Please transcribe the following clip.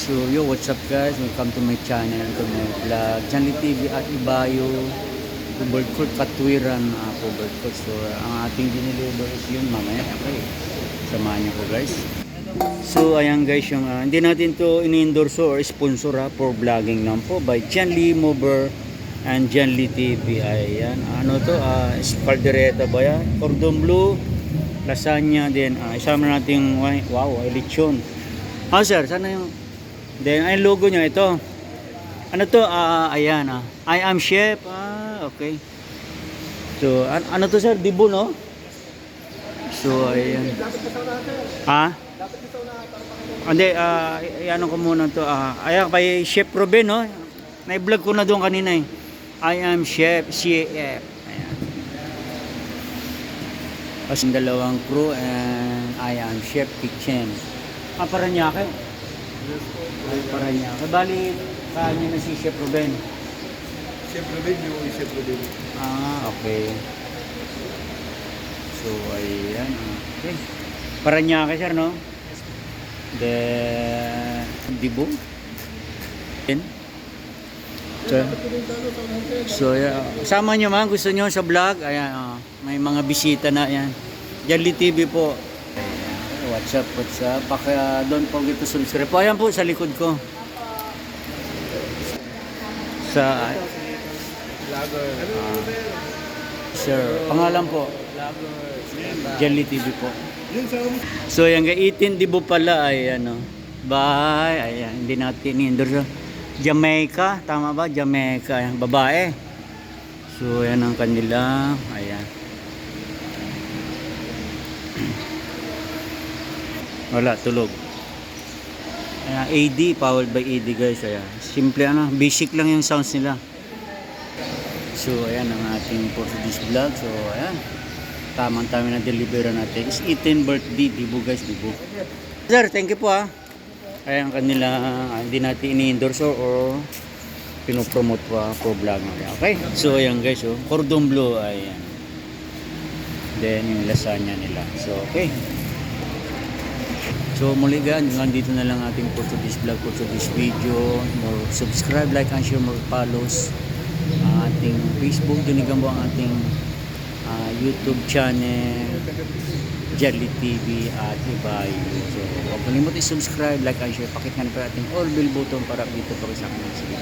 So yo, what's up guys? Welcome to my channel, to my vlog. Janly TV at Ibayo, Bird Court, Katwiran ako, Bird Court. So ang ating diniliver is yun mamaya. Okay, samahan niyo ko guys. So ayan guys, yung hindi natin to ini-endorso or sponsor for vlogging lang po by Janly Mover and Janly TV. Ayan, ano to, caldereta ba yan? Cordon bleu, lasagna din. Isama natin, wow, lechon. Sir, sana yung then ay logo niya ito. Ano to? Ayan, I am chef. Okay. So ano to sir? Dibo, no? So ayan. Hindi, ano ko muna to. Ayan kay Chef Ruben, no? Na-vlog ko na doon kanina eh. I am chef, CF. Ayan. Tapos dalawang crew and I am chef kitchen. Paranaque. Paranaque. Bali, kanya na si Chef Ruben. Chef Ruben, yung Chef Ruben. Okay. So, ayan. Okay. Paranaque, sir, no? Then, Dibo. So, yeah. Sama nyo man, gusto nyo sa vlog. Ayan, may mga bisita na, yan. Janly TV po. What's up, what's up? Don't forget to subscribe po. Ayan po, sa likod ko. Sa Vlogger. sir, pangalan po. Janly TV po. Yun sa So, yung 18 Dibo pala ay ano. Bye. Ayan, hindi natin i-endorse. Jamaica, tama ba? Jamaica, ayan, babae. So, ayan ang kanila. Ayan. Wala, tulog. Ayan, AD, powered by AD guys. Ayan. Simple ano, basic lang yung sounds nila. So, ayan ang ating Portuguese vlog. So, ayan. Tamang-tama na delivery natin. It's 18th birthday, Dibo guys, Dibo. Sir, thank you po Ayan kanila, hindi natin ini-endorse or pinopromote pa pro vlog natin. Okay? So, ayan guys, cordon bleu, ayan. Then, yung lasagna nila. So, okay. So, muli gan, dito na lang ating Portuguese vlog, Portuguese video. More subscribe, like, and share, more follows. Ating Facebook, dunigan mo ang ating YouTube channel, Janly TV at Ibayo. So, huwag kalimut i-subscribe, like, and share. Pakit nga na pa ating all bell button para dito pa sa akin. Sige.